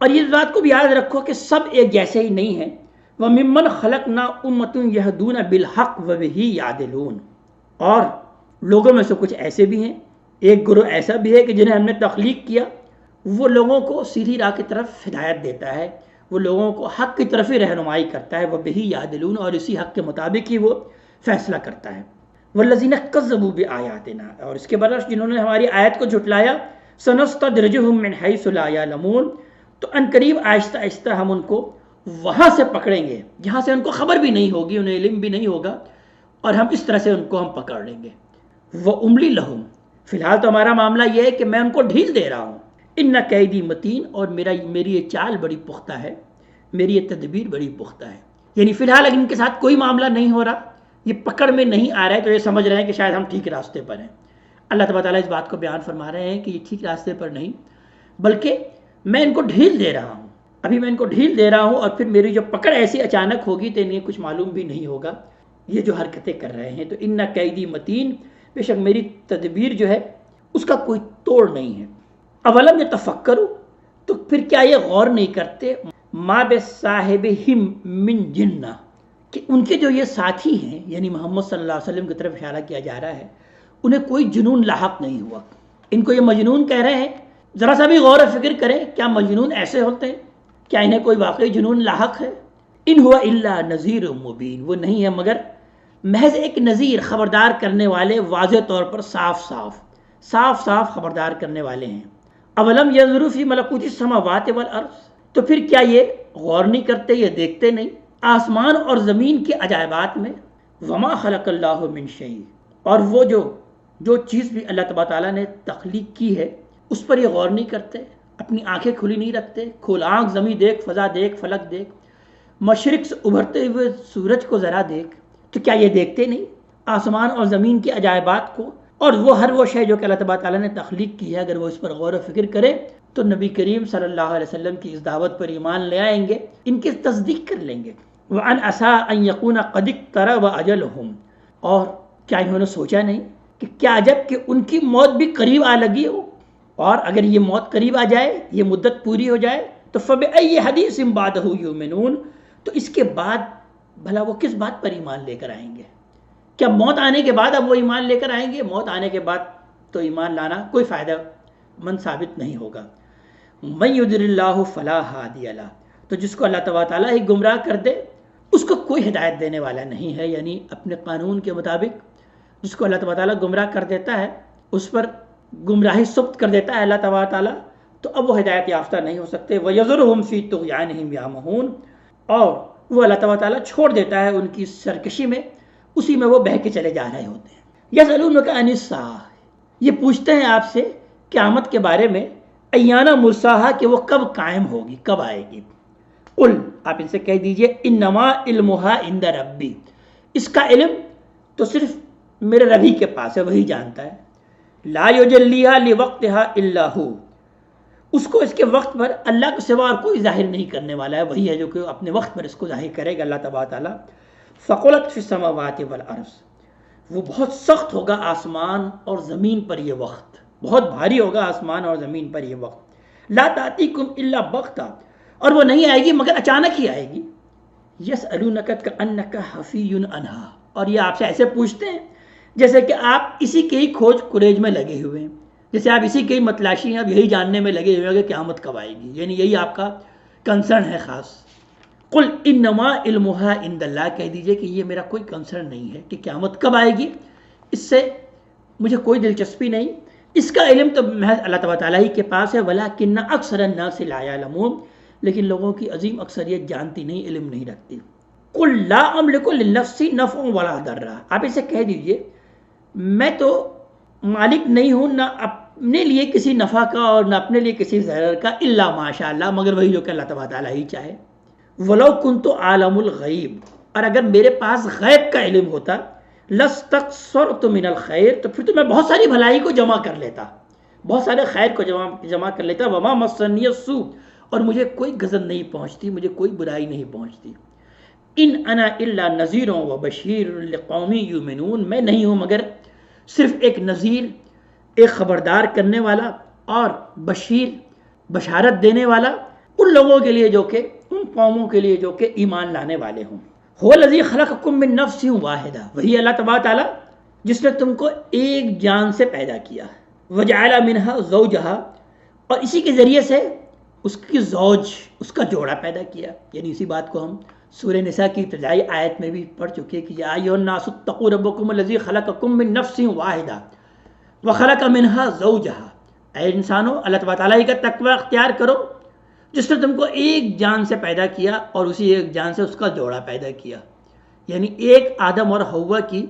اور یہ بات کو بھی یاد رکھو کہ سب ایک جیسے ہی نہیں ہیں۔ وَمِمَّنْ خَلَقْنَا أُمَّةٌ يَهْدُونَ بِالْحَقِّ وَبِهِ يَعْدِلُونَ، اور لوگوں میں سے کچھ ایسے بھی ہیں، ایک گروہ ایسا بھی ہے کہ جنہیں ہم نے تخلیق کیا، وہ لوگوں کو سیدھی راہ کی طرف ہدایت دیتا ہے، وہ لوگوں کو حق کی طرف ہی رہنمائی کرتا ہے۔ وَبِهِ يَعْدِلُونَ، اور اسی حق کے مطابق ہی وہ فیصلہ کرتا ہے۔ وَالَّذِينَ كَذَّبُوا بِآيَاتِنَا، اور اس کے برعکس جنہوں نے ہماری آیت کو جھٹلایا، سَنَسْتَدْرِجُهُم مِّنْ حَيْثُ لَا يَعْلَمُونَ، تو ان قریب آہستہ آہستہ ہم ان کو وہاں سے پکڑیں گے جہاں سے ان کو خبر بھی نہیں ہوگی، انہیں علم بھی نہیں ہوگا، اور ہم اس طرح سے ان کو ہم پکڑ لیں گے۔ وَأُمْلِي لَهُمْ، فی الحال تو ہمارا معاملہ یہ ہے کہ میں ان کو ڈھیل دے رہا ہوں۔ اِنَّ کَیدِی متین، اور میری یہ چال بڑی پختہ ہے، میری یہ تدبیر بڑی پختہ ہے۔ یعنی فی الحال اگر ان کے ساتھ کوئی معاملہ نہیں ہو رہا، یہ پکڑ میں نہیں آ رہا ہے، تو یہ سمجھ رہے ہیں کہ شاید ہم ٹھیک راستے پر ہیں۔ اللہ تبارک تعالیٰ اس بات کو بیان فرما رہے ہیں کہ یہ ٹھیک راستے پر نہیں، بلکہ میں ان کو ڈھیل دے رہا ہوں، ابھی میں ان کو ڈھیل دے رہا ہوں، اور پھر میری جو پکڑ ایسی اچانک ہوگی تو انہیں کچھ معلوم بھی نہیں ہوگا یہ جو حرکتیں کر رہے ہیں۔ تو اِنَّ کَیدِی متین، بے شک میری تدبیر جو ہے اس کا کوئی توڑ نہیں ہے۔ اولم یتفکروا، تو پھر کیا یہ غور نہیں کرتے، ما بصاحبہم من جنہ، کہ ان کے جو یہ ساتھی ہیں، یعنی محمد صلی اللہ علیہ وسلم کی طرف اشارہ کیا جا رہا ہے، انہیں کوئی جنون لاحق نہیں ہوا، ان کو یہ مجنون کہہ رہے ہیں۔ ذرا سا بھی غور و فکر کریں، کیا مجنون ایسے ہوتے ہیں؟ کیا انہیں کوئی واقعی جنون لاحق ہے؟ ان ہوا الا نذیر مبین، وہ نہیں ہے مگر محض ایک نذیر، خبردار کرنے والے، واضح طور پر صاف خبردار کرنے والے ہیں۔ اولم ینظروا فی ملکوت السماوات والارض، تو پھر کیا یہ غور نہیں کرتے، یہ دیکھتے نہیں آسمان اور زمین کے عجائبات میں؟ وما خلق اللہ من شیء، اور وہ جو چیز بھی اللہ تبارک تعالیٰ نے تخلیق کی ہے اس پر یہ غور نہیں کرتے، اپنی آنکھیں کھلی نہیں رکھتے، کھول آنکھ زمین دیکھ، فضا دیکھ، فلک دیکھ، مشرق سے ابھرتے ہوئے سورج کو ذرا دیکھ، تو کیا یہ دیکھتے نہیں آسمان اور زمین کے عجائبات کو؟ اور وہ ہر وہ شے جو کہ اللہ تبارک تعالیٰ نے تخلیق کی ہے، اگر وہ اس پر غور و فکر کرے تو نبی کریم صلی اللہ علیہ وسلم کی اس دعوت پر ایمان لے آئیں گے، ان کی تصدیق کر لیں گے۔ وَأَنْ عَسَىٰ أَنْ يَكُونَ قَدِ اقْتَرَبَ أَجَلُهُمْ، اور کیا انہوں نے سوچا نہیں کہ کیا عجب کہ ان کی موت بھی قریب آ لگی ہو، اور اگر یہ موت قریب آ جائے، یہ مدت پوری ہو جائے تو فَبِأَيِّ حَدِيثٍ بَعْدَهُ يُؤْمِنُونَ، تو اس کے بعد بھلا وہ کس بات پر ایمان لے کر آئیں گے؟ کیا موت آنے کے بعد اب وہ ایمان لے کر آئیں گے؟ موت آنے کے بعد تو ایمان لانا کوئی فائدہ مند ثابت نہیں ہوگا۔ مَن يُضْلِلِ اللَّهُ فَلَا هَادِيَ لَهُ، تو جس کو اللہ تبارک تعالیٰ ہی گمراہ کر دے اس کو کوئی ہدایت دینے والا نہیں ہے، یعنی اپنے قانون کے مطابق جس کو اللہ تبارک تعالیٰ گمراہ کر دیتا ہے اس پر گمراہی ثبت کر دیتا ہے اللہ تبارک تعالیٰ، تو اب وہ ہدایت یافتہ نہیں ہو سکتے۔ وَيَذَرُهُمْ فِي طُغْيَانِهِمْ يَعْمَهُونَ، اور وہ اللہ تبارک تعالیٰ چھوڑ دیتا ہے ان کی سرکشی میں، اسی میں وہ بہہ کے چلے جا رہے ہوتے ہیں۔ یسألونک عن الساعة، یہ پوچھتے ہیں آپ سے قیامت کے بارے میں، ایانہ مرساہا، کہ وہ کب قائم ہوگی، کب آئے گی۔ قل، آپ ان سے کہہ دیجئے، انما علمها عند ربی، اس کا علم تو صرف میرے ربی کے پاس ہے، وہی جانتا ہے۔ لا یجلیہا لوقتہا الا ہو، اس کو اس کے وقت پر اللہ کے سوا اور کوئی ظاہر نہیں کرنے والا ہے، وہی ہے جو کہ اپنے وقت پر اس کو ظاہر کرے گا اللہ تبارک تعالیٰ۔ ثقلت فی السماوات والارض، وہ بہت سخت ہوگا آسمان اور زمین پر یہ وقت، بہت بھاری ہوگا آسمان اور زمین پر یہ وقت۔ لا تأتیکم الا بغتہ، اور وہ نہیں آئے گی مگر اچانک ہی آئے گی۔ یسألونک کأنک حفی عنہا، اور یہ آپ سے ایسے پوچھتے ہیں جیسے کہ آپ اسی کے ہی کھوج کریج میں لگے ہوئے ہیں، جیسے آپ اسی کے ہی متلاشی ہیں، اب یہی جاننے میں لگے ہوئے ہیں کہ قیامت کب آئے گی، یعنی یہی آپ کا کنسرن ہے خاص۔ قل انما علمها عند اللہ، کہہ دیجئے کہ یہ میرا کوئی کنسرن نہیں ہے کہ قیامت کب آئے گی، اس سے مجھے کوئی دلچسپی نہیں، اس کا علم تو محض اللہ تبارک تعالیٰ ہی کے پاس ہے۔ ولکن اکثر الناس لا یعلمون، لیکن لوگوں کی عظیم اکثریت جانتی نہیں، علم نہیں رکھتی۔ قل لا املک لنفسی نفعا ولا ضرا، آپ اسے کہہ دیجئے میں تو مالک نہیں ہوں نہ اپنے لیے کسی نفع کا اور نہ اپنے لیے کسی ضرر کا، الا ماشاء اللہ، مگر وہی جو کہ اللہ تبارک تعالیٰ ہی چاہے۔ ولو کنت عالم الغیب، اور اگر میرے پاس غیب کا علم ہوتا، لاستکثرت من الخیر، تو پھر تو میں بہت ساری بھلائی کو جمع کر لیتا، بہت سارے خیر کو جمع کر لیتا۔ وما مسنی السوء، اور مجھے کوئی غضب نہیں پہنچتی، مجھے کوئی برائی نہیں پہنچتی۔ ان انا الا نذیر و بشیر لقوم یؤمنون، میں نہیں ہوں مگر صرف ایک نذیر، ایک خبردار کرنے والا اور بشیر، بشارت دینے والا ان لوگوں کے لیے جو کہ، ان قوموں کے لیے جو کہ ایمان لانے والے ہوں۔ هو الذی خلقکم من نفس واحدہ، وہی اللہ تبارک تعالیٰ جس نے تم کو ایک جان سے پیدا کیا، وجعل منها زوجہا، اور اسی کے ذریعے سے اس کی زوج، اس کا جوڑا پیدا کیا، یعنی اسی بات کو ہم سورہ نساء کی ابتدائی آیت میں بھی پڑھ چکے کہ یا ایھا الناس اتقوا ربکم الذی خلقکم من نفس واحدہ وخلق منها زوجہا، اے انسانو اللہ تبارک تعالیٰ کا تقوی اختیار کرو جس نے تم کو ایک جان سے پیدا کیا اور اسی ایک جان سے اس کا جوڑا پیدا کیا، یعنی ایک آدم اور حوا کی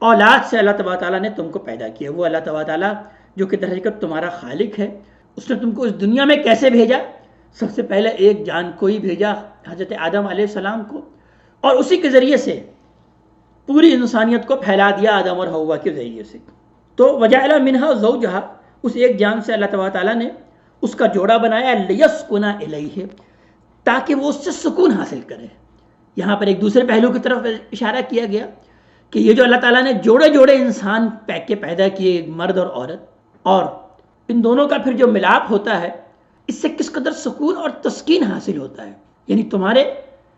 اولاد سے اللہ تبارک تعالیٰ نے تم کو پیدا کیا۔ وہ اللہ تبارک تعالیٰ جو کہ در حقیقت تمہارا خالق ہے، اس نے تم کو اس دنیا میں کیسے بھیجا؟ سب سے پہلے ایک جان کو ہی بھیجا، حضرت آدم علیہ السلام کو، اور اسی کے ذریعے سے پوری انسانیت کو پھیلا دیا آدم اور حوا کے ذریعے سے۔ تو وجعل منها زوجہا، اس ایک جان سے اللہ تبارک تعالیٰ نے اس کا جوڑا بنایا، لیسکن الیہ، تاکہ وہ اس سے سکون حاصل کرے۔ یہاں پر ایک دوسرے پہلو کی طرف اشارہ کیا گیا کہ یہ جو اللہ تعالیٰ نے جوڑے جوڑے انسان پیدا کیے، مرد اور عورت، اور ان دونوں کا پھر جو ملاپ ہوتا ہے اس سے کس قدر سکون اور تسکین حاصل ہوتا ہے، یعنی تمہارے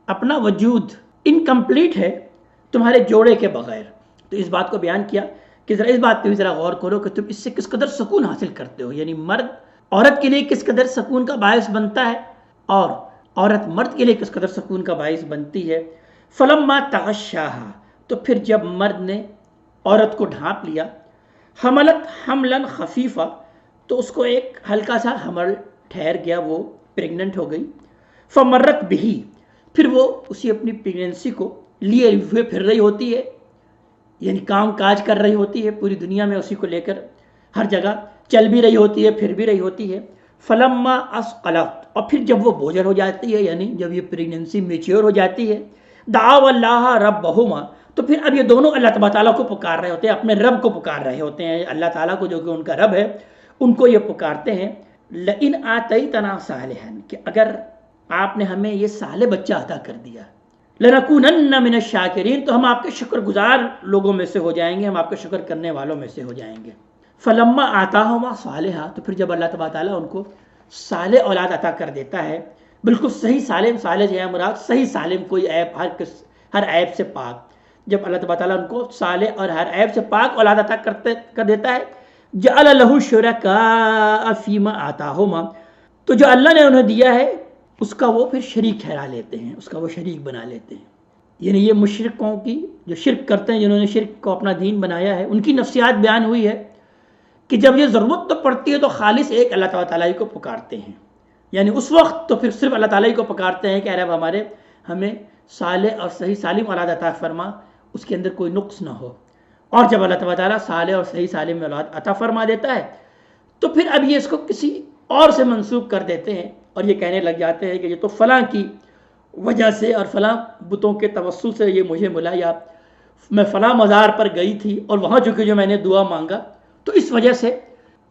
اپنا وجود انکمپلیٹ ہے تمہارے جوڑے کے بغیر۔ تو اس بات کو بیان کیا کہ ذرا اس بات پہ بھی ذرا غور کرو کہ تم اس سے کس قدر سکون حاصل کرتے ہو، یعنی مرد عورت کے لیے کس قدر سکون کا باعث بنتا ہے اور عورت مرد کے لیے کس قدر سکون کا باعث بنتی ہے۔ فلما تغشاہا، تو پھر جب مرد نے عورت کو ڈھانپ لیا، حملت حملا خفیفہ، تو اس کو ایک ہلکا سا حمل ٹھہر گیا، وہ پریگننٹ ہو گئی۔ فمرت بہی، پھر وہ اسی اپنی پریگنینسی کو لیے ہوئے پھر رہی ہوتی ہے، یعنی کام کاج کر رہی ہوتی ہے پوری دنیا میں، اسی کو لے کر ہر جگہ چل بھی رہی ہوتی ہے، پھر بھی رہی ہوتی ہے۔ فلما اسقلت، اور پھر جب وہ بوجھل ہو جاتی ہے، یعنی جب یہ پریگنینسی میچیور ہو جاتی ہے، دعوا اللہ ربہما، تو پھر اب یہ دونوں اللہ تبارک تعالیٰ کو پکار رہے ہوتے ہیں، اپنے رب کو پکار رہے ہوتے ہیں، اللہ تعالیٰ کو جو کہ ان کا رب ہے ان کو یہ پکارتے ہیں، لئن آتیتنا صالحا، کہ اگر آپ نے ہمیں یہ صالح بچہ عطا کر دیا، لنکونن من الشاکرین، تو ہم آپ کے شکر گزار لوگوں میں سے ہو جائیں گے، ہم آپ کا شکر کرنے والوں میں سے ہو جائیں گے۔ فلما آتاہما صالحا، تو پھر جب اللہ تبارک تعالیٰ ان کو صالح اولاد عطا کر دیتا ہے، بالکل صحیح سالم، صالح جو ہے مراد صحیح سالم، کوئی عیب، ہر عیب سے پاک، جب اللہ تبارک تعالیٰ ان کو صالح اور ہر عیب سے پاک اولاد عطا کر دیتا ہے، جعل لہ شرکاء فیما آتاہما، تو جو اللہ نے انہیں دیا ہے اس کا وہ پھر شریک ٹھہرا لیتے ہیں، اس کا وہ شریک بنا لیتے ہیں۔ یعنی یہ مشرکوں کی جو شرک کرتے ہیں، جنہوں نے شرک کو اپنا دین بنایا ہے، ان کی نفسیات بیان ہوئی ہے کہ جب یہ ضرورت تو پڑتی ہے تو خالص ایک اللہ تعالیٰ کو پکارتے ہیں، یعنی اس وقت تو پھر صرف اللہ تعالیٰ کو پکارتے ہیں کہ اے رب ہمیں صالح اور صحیح سالم اولاد عطا فرما، اس کے اندر کوئی نقص نہ ہو۔ اور جب اللہ تعالیٰ صالح اور صحیح سالم اولاد عطا فرما دیتا ہے تو پھر اب یہ اس کو کسی اور سے منسوب کر دیتے ہیں، اور یہ کہنے لگ جاتے ہیں کہ یہ تو فلاں کی وجہ سے اور فلاں بتوں کے توسل سے یہ مجھے ملا، یا میں فلاں مزار پر گئی تھی اور وہاں چونکہ جو میں نے دعا مانگا تو اس وجہ سے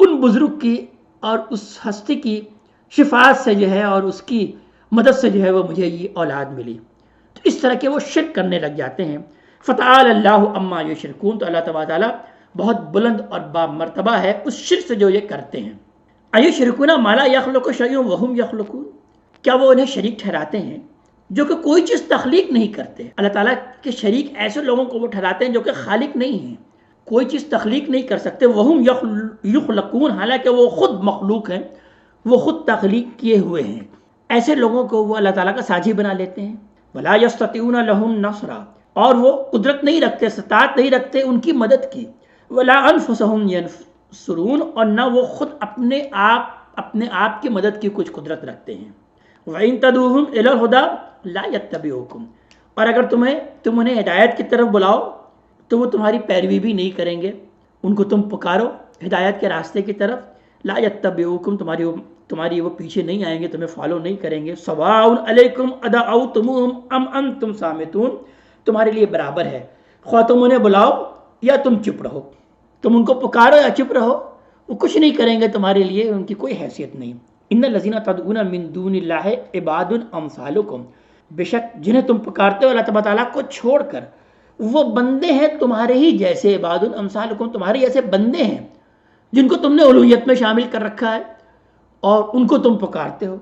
ان بزرگ کی اور اس ہستی کی شفاعت سے جو ہے اور اس کی مدد سے جو ہے وہ مجھے یہ اولاد ملی۔ تو اس طرح کے وہ شرک کرنے لگ جاتے ہیں۔ فتعالی اللہ عما یشرکون، تو اللہ تبارک تعالیٰ بہت بلند اور بامرتبہ ہے اس شرک سے جو یہ کرتے ہیں۔ ایشرکون ما لا یخلق شیء وہم یخلقون، کیا وہ انہیں شریک ٹھہراتے ہیں جو کہ کوئی چیز تخلیق نہیں کرتے؟ اللہ تعالیٰ کے شریک ایسے لوگوں کو وہ ٹھہراتے ہیں جو کہ خالق نہیں ہیں، کوئی چیز تخلیق نہیں کر سکتے، وہم یخلقون، حالانکہ وہ خود مخلوق ہیں، وہ خود تخلیق کیے ہوئے ہیں، ایسے لوگوں کو وہ اللہ تعالیٰ کا ساجی بنا لیتے ہیں۔ ولا یستطیعون لهم نصرا، اور وہ قدرت نہیں رکھتے، استطاعت نہیں رکھتے ان کی مدد کی۔ ولا انفسهم ینصرون، اور نہ وہ خود اپنے آپ کی مدد کی کچھ قدرت رکھتے ہیں۔ وَإِن تَدْعُوهُمْ إِلَى الْهُدَىٰ لَا يَتَّبِعُوكُمْ، اور اگر تم انہیں ہدایت کی طرف بلاؤ تو وہ تمہاری پیروی بھی نہیں کریں گے، ان کو تم پکارو ہدایت کے راستے کی طرف، لا يَتَّبِعُوكُمْ، تمہاری وہ پیچھے نہیں آئیں گے، تمہیں فالو نہیں کریں گے۔ سواء علیکم ادعوتموہم ام انتم صامتون، تمہارے لیے برابر ہے خواہ تم انہیں بلاؤ یا تم چپ رہو، تم ان کو پکارو یا چپ رہو، وہ کچھ نہیں کریں گے تمہارے لیے، ان کی کوئی حیثیت نہیں۔ ان الذین تدعون من دون اللہ عباد امثالکم، بے شک جنہیں تم پکارتے ہو اللہ تبارک تعالیٰ کو چھوڑ کر، وہ بندے ہیں تمہارے ہی جیسے، عباد امثالکم، تمہارے جیسے بندے ہیں جن کو تم نے الوہیت میں شامل کر رکھا ہے اور ان کو تم پکارتے ہو۔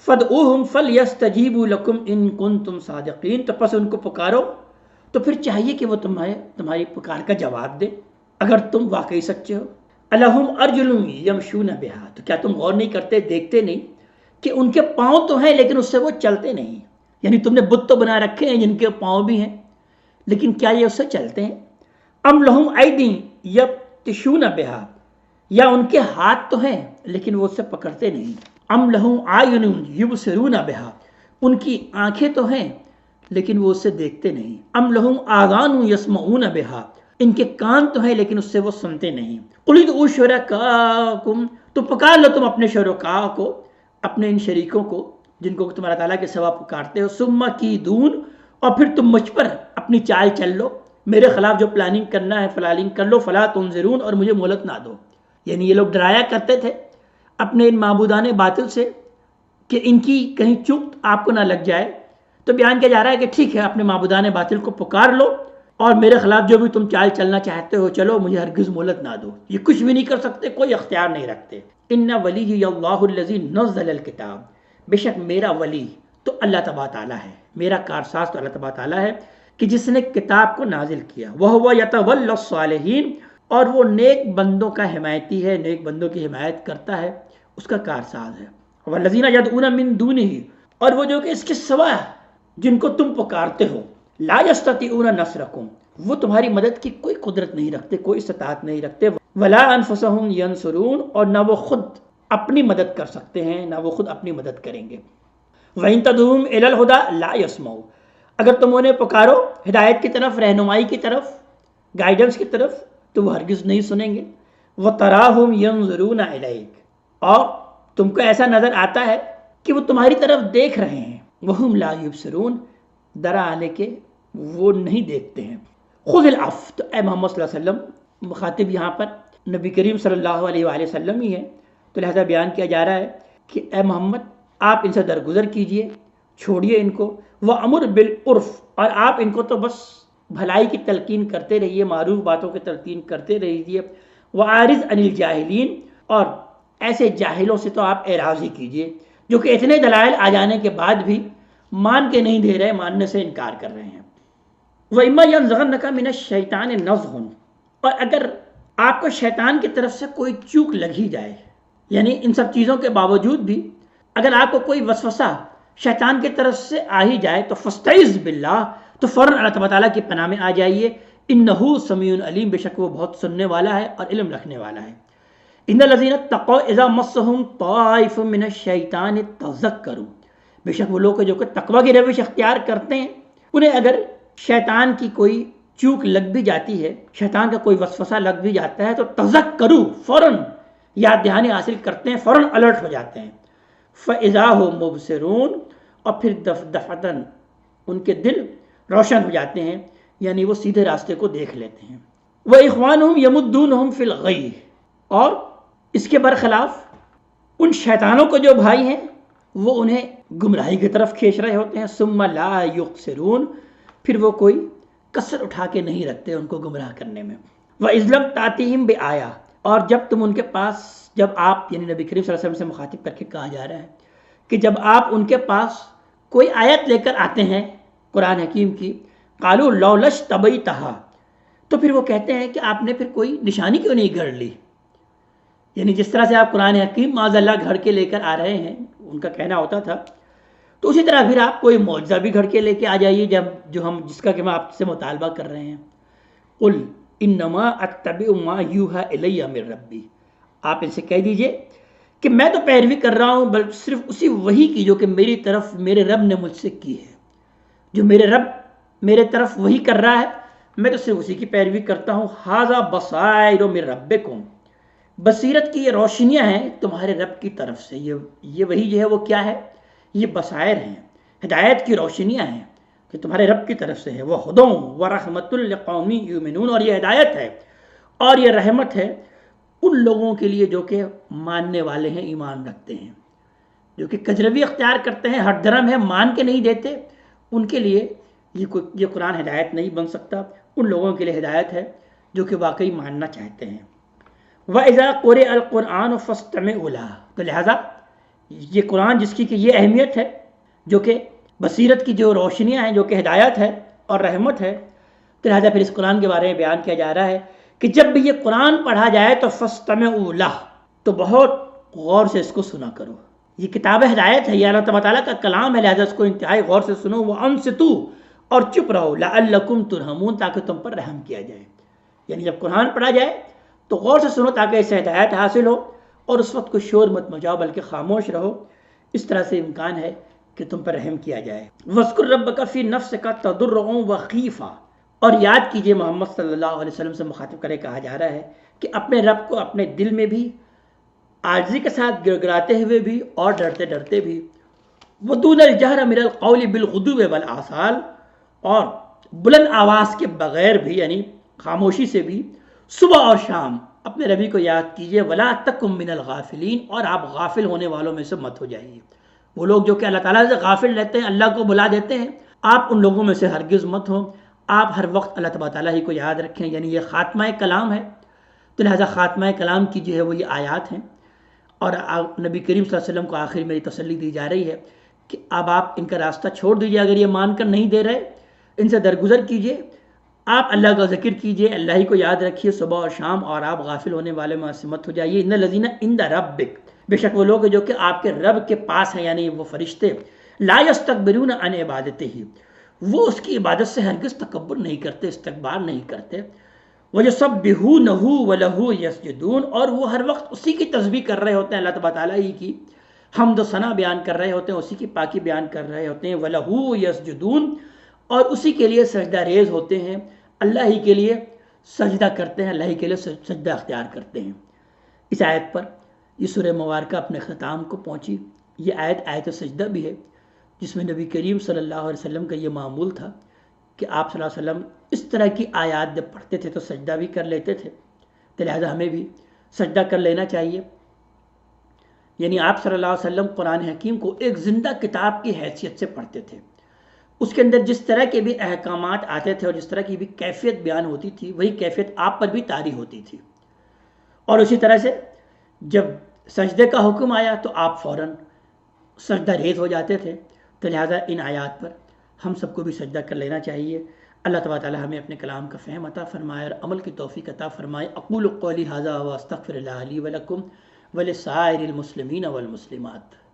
فادعوہم فلیستجیبوا لکم ان کنتم صادقین، تو پس ان کو پکارو تو پھر چاہیے کہ وہ تمہاری پکار کا جواب دے اگر تم واقعی سچے ہو۔ الہم ارجل یمشون بہا، تو کیا تم غور نہیں کرتے، دیکھتے نہیں کہ ان کے پاؤں تو ہیں لیکن اس سے وہ چلتے نہیں، یعنی تم نے بت تو بنا رکھے ہیں جن کے پاؤں بھی ہیں لیکن کیا یہ اس سے چلتے ہیں؟ ام لہم ایدی یبطشون بہا، یا ان کے ہاتھ تو ہیں لیکن وہ اس سے پکڑتے نہیں۔ ام لہم اعین یبصرون بہا، ان کی آنکھیں تو ہیں لیکن وہ اس سے دیکھتے نہیں۔ ام لہم آذان یسمعون بہا، ان کے کان تو ہیں لیکن اس سے وہ سنتے نہیں۔ قل ادعوا شرکاءکم، تو پکار لو تم اپنے شرکاء کو، اپنے ان شریکوں کو جن کو تم اللہ تعالیٰ کے سوا پکارتے ہو، ثم کیدون، اور پھر تم مجھ پر اپنی چال چل لو، میرے خلاف جو پلاننگ کرنا ہے پلاننگ کر لو، فلا تنظرون، اور مجھے مہلت نہ دو۔ یعنی یہ لوگ ڈرایا کرتے تھے اپنے ان معبودان باطل سے کہ ان کی کہیں چوک آپ کو نہ لگ جائے، تو بیان کیا جا رہا ہے کہ ٹھیک ہے اپنے معبودان باطل کو پکار لو اور میرے خلاف جو بھی تم چال چلنا چاہتے ہو چلو، مجھے ہرگز مہلت نہ دو۔ یہ کچھ بھی نہیں کر سکتے، کوئی اختیار نہیں رکھتے۔ ان ولی اللہ الذی نزل الکتاب، بے شک میرا ولی تو اللہ تبارک تعالیٰ ہے، میرا کارساز تو اللہ تبارک تعالیٰ ہے کہ جس نے کتاب کو نازل کیا۔ وَهُوَ يَتَوَلَّى الصَّالِحِينَ، اور وہ نیک بندوں کا حمایتی ہے، نیک بندوں کی حمایت کرتا ہے، اس کا کارساز ہے۔ وَالَّذِينَ يَدْعُونَ مِن دُونِهِ، اور وہ جو کہ اس کے سوا جن کو تم پکارتے ہو، لا يستطيعون نصرکم، وہ تمہاری مدد کی کوئی قدرت نہیں رکھتے، کوئی استطاعت نہیں رکھتے۔ ولا انفسهم ينصرون، اور نہ وہ خود اپنی مدد کر سکتے ہیں، نہ وہ خود اپنی مدد کریں گے۔ وَإِن تَدْعُوهُمْ إِلَى الْهُدَى لَا يَسْمَعُونَ، اگر تم انہیں پکارو ہدایت کی طرف، رہنمائی کی طرف، گائیڈنس کی طرف، تو وہ ہرگز نہیں سنیں گے۔ وَتَرَاهُمْ يَنظُرُونَ إِلَيْكَ، اور تم کو ایسا نظر آتا ہے کہ وہ تمہاری طرف دیکھ رہے ہیں۔ وَهُمْ لَا يُبْصِرُونَ، درحالے کہ وہ نہیں دیکھتے ہیں۔ خُذِ الْعَفْوَ، تو اے محمد صلی اللہ علیہ وسلم، مخاطب یہاں پر نبی کریم صلی اللہ علیہ وآلہ وسلم ہی ہے، تو لہذا بیان کیا جا رہا ہے کہ اے محمد آپ ان سے درگزر کیجئے، چھوڑیے ان کو۔ وَأَمُرْ بِالْعُرْفِ، اور آپ ان کو تو بس بھلائی کی تلقین کرتے رہیے، معروف باتوں کی تلقین کرتے رہیے۔ وَأَعْرِضْ عَنِ الْجَاهِلِينَ، اور ایسے جاہلوں سے تو آپ اعراض ہی کیجئے جو کہ اتنے دلائل آ جانے کے بعد بھی مان کے نہیں دے رہے، ماننے سے انکار کر رہے ہیں۔ وَإِمَّا يَنزَغَنَّكَ مِنَ الشَّيْطَانِ نَزْغٌ، اور اگر آپ کو شیطان کی طرف سے کوئی چوک لگ ہی جائے، یعنی ان سب چیزوں کے باوجود بھی اگر آپ کو کوئی وسوسہ شیطان کی طرف سے آ ہی جائے تو فاستعذ باللہ، تو فوراً اللہ تبارک تعالیٰ کی پناہ میں آ جائیے۔ انہ سمیع علیم، بے شک وہ بہت سننے والا ہے اور علم رکھنے والا ہے۔ ان الذین اتقوا اذا مسهم طائف من الشیطان تذکروا، بے شک وہ لوگ جو کہ تقوی کی روش اختیار کرتے ہیں، انہیں اگر شیطان کی کوئی چوک لگ بھی جاتی ہے، شیطان کا کوئی وسوسہ لگ بھی جاتا ہے، تو تذکروا، فوراً یاد دہانی حاصل کرتے ہیں، فوراً الرٹ ہو جاتے ہیں۔ فَإِذَا هُمْ مُبْصِرُونَ، اور پھر دفعتاً ان کے دل روشن ہو جاتے ہیں، یعنی وہ سیدھے راستے کو دیکھ لیتے ہیں۔ وَإِخْوَانُهُمْ يَمُدُّونَهُمْ فِي الْغَيِّ، اور اس کے برخلاف ان شیطانوں کو جو بھائی ہیں وہ انہیں گمراہی کی طرف کھینچ رہے ہوتے ہیں۔ ثُمَّ لَا يُقْصِرُونَ، پھر وہ کوئی کسر اٹھا کے نہیں رکھتے ان کو گمراہ کرنے میں۔ وَإِذْ لَمْ تَأْتِهِمْ بِآيَةٍ، اور جب تم ان کے پاس، جب آپ یعنی نبی کریم صلی اللہ علیہ وسلم سے مخاطب کر کے کہا جا رہا ہے کہ جب آپ ان کے پاس کوئی آیت لے کر آتے ہیں قرآن حکیم کی، قالوا لو لَاجْتَبَيْتَهَا، تو پھر وہ کہتے ہیں کہ آپ نے پھر کوئی نشانی کیوں نہیں گھڑ لی، یعنی جس طرح سے آپ قرآن حکیم معاذ اللہ گھڑ کے لے کر آ رہے ہیں، ان کا کہنا ہوتا تھا، تو اسی طرح پھر آپ کوئی معجزہ بھی گھڑ کے لے کے آ جائیے جس کا کہ میں آپ سے مطالبہ کر رہے ہیں۔ قل انما اتبع ما یوحی الی من ربی، آپ ان سے کہہ دیجئے کہ میں تو پیروی کر رہا ہوں بلکہ صرف اسی وحی کی جو کہ میری طرف میرے رب نے مجھ سے کی ہے، جو میرے رب میرے طرف وحی کر رہا ہے، میں تو صرف اسی کی پیروی کرتا ہوں۔ ھذا بصائر من ربکم، بصیرت کی یہ روشنیاں ہیں تمہارے رب کی طرف سے، یہ وحی جو ہے وہ کیا ہے، یہ بصائر ہیں، ہدایت کی روشنیاں ہیں کہ تمہارے رب کی طرف سے ہے۔ وَھدًى وَرَحْمَةٌ لِّقَوْمٍ يُؤْمِنُونَ، اور یہ ہدایت ہے اور یہ رحمت ہے ان لوگوں کے لیے جو کہ ماننے والے ہیں، ایمان رکھتے ہیں، جو کہ کجروی اختیار کرتے ہیں، ہٹ درم ہے، مان کے نہیں دیتے، ان کے لیے یہ قرآن ہدایت نہیں بن سکتا، ان لوگوں کے لیے ہدایت ہے جو کہ واقعی ماننا چاہتے ہیں۔ وَإِذَا قُرِئَ الْقُرْآنُ فَاسْتَمِعُوا لَهُ، تو لہذا یہ قرآن جس کی کہ یہ اہمیت ہے، جو کہ بصیرت کی جو روشنیاں ہیں، جو کہ ہدایت ہے اور رحمت ہے، تو لہذا پھر اس قرآن کے بارے میں بیان کیا جا رہا ہے کہ جب بھی یہ قرآن پڑھا جائے تو فَاسْتَمِعُوا لَهُ، تو بہت غور سے اس کو سنا کرو۔ یہ کتاب ہدایت ہے، یہ اللہ تعالیٰ کا کلام ہے، لہذا اس کو انتہائی غور سے سنو۔ وَأَنصِتُوا، اور چپ رہو، لَعَلَّكُمْ تُرْحَمُونَ، تاکہ تم پر رحم کیا جائے، یعنی جب قرآن پڑھا جائے تو غور سے سنو تاکہ اس سے ہدایت حاصل ہو، اور اس وقت کوئی شور مت مچاؤ بلکہ خاموش رہو، اس طرح سے امکان ہے کہ تم پر رحم کیا جائے۔ وَاذْكُر رَبَّكَ فِي نَفْسِكَ تَضَرُّعًا وَخِيفَةً، اور یاد کیجئے محمد صلی اللہ علیہ وسلم سے مخاطب کرے کہا جا رہا ہے کہ اپنے رب کو اپنے دل میں بھی عاجزی کے ساتھ گڑگڑاتے ہوئے بھی اور ڈرتے ڈرتے بھی۔ وَدُونَ الْجَهْرَ مِنَ الْقَوْلِ بِالْغُدُوِّ وَالْآصَالِ، اور بلند آواز کے بغیر بھی، یعنی خاموشی سے بھی، صبح اور شام اپنے ربی کو یاد کیجئے۔ وَلَا تَكُن مِّنَ الْغَافِلِينَ، اور آپ غافل ہونے والوں میں سے مت ہو جائیے۔ وہ لوگ جو کہ اللہ تعالیٰ سے غافل رہتے ہیں، اللہ کو بلا دیتے ہیں، آپ ان لوگوں میں سے ہرگز مت ہوں۔ آپ ہر وقت اللہ تبارک تعالیٰ ہی کو یاد رکھیں، یعنی یہ خاتمہ کلام ہے، تو لہٰذا خاتمہ کلام کی جو ہے وہ یہ آیات ہیں، اور نبی کریم صلی اللہ علیہ وسلم کو آخر میں یہ تسلی دی جا رہی ہے کہ اب آپ ان کا راستہ چھوڑ دیجئے، اگر یہ مان کر نہیں دے رہے، ان سے درگزر کیجئے، آپ اللہ کا ذکر کیجئے، اللہ ہی کو یاد رکھیے صبح اور شام، اور آپ غافل ہونے والے میں سے مت ہو جائیے۔ ان الذین عند ربک، بے شک وہ لوگ جو کہ آپ کے رب کے پاس ہیں، یعنی وہ فرشتے، لا یستکبرون عن عبادتہ، وہ اس کی عبادت سے ہرگز تکبر نہیں کرتے، استکبار نہیں کرتے۔ وَيُسَبِّحُونَهُ وَلَهُ يَسْجُدُونَ، اور وہ ہر وقت اسی کی تسبیح کر رہے ہوتے ہیں، اللہ تبارک تعالیٰ ہی کی، حمد و ثنا بیان کر رہے ہوتے ہیں، اسی کی پاکی بیان کر رہے ہوتے ہیں، وَلَهُ يَسْجُدُونَ، اور اسی کے لیے سجدہ ریز ہوتے ہیں، اللہ ہی کے لیے سجدہ کرتے ہیں، اللہ ہی کے لیے سجدہ اختیار کرتے ہیں۔ اس آیت پر یہ سورہ مبارکہ اپنے اختتام کو پہنچی۔ یہ آیت سجدہ بھی ہے، جس میں نبی کریم صلی اللہ علیہ وسلم کا یہ معمول تھا کہ آپ صلی اللہ علیہ وسلم اس طرح کی آیات جب پڑھتے تھے تو سجدہ بھی کر لیتے تھے، تو لہٰذا ہمیں بھی سجدہ کر لینا چاہیے۔ یعنی آپ صلی اللہ علیہ وسلم قرآن حکیم کو ایک زندہ کتاب کی حیثیت سے پڑھتے تھے، اس کے اندر جس طرح کے بھی احکامات آتے تھے اور جس طرح کی بھی کیفیت بیان ہوتی تھی، وہی کیفیت آپ پر بھی طاری ہوتی تھی۔ اور اسی طرح سے جب سجدے کا حکم آیا تو آپ فوراً سجدہ ریز ہو جاتے تھے، تو لہٰذا ان آیات پر ہم سب کو بھی سجدہ کر لینا چاہیے۔ اللہ تبارک تعالی ہمیں اپنے کلام کا فہم عطا فرمائے اور عمل کی توفیق عطا فرمائے۔ اقول قولی ھذا واستغفر اللہ لی ولکم ولسائر المسلمین والمسلمات۔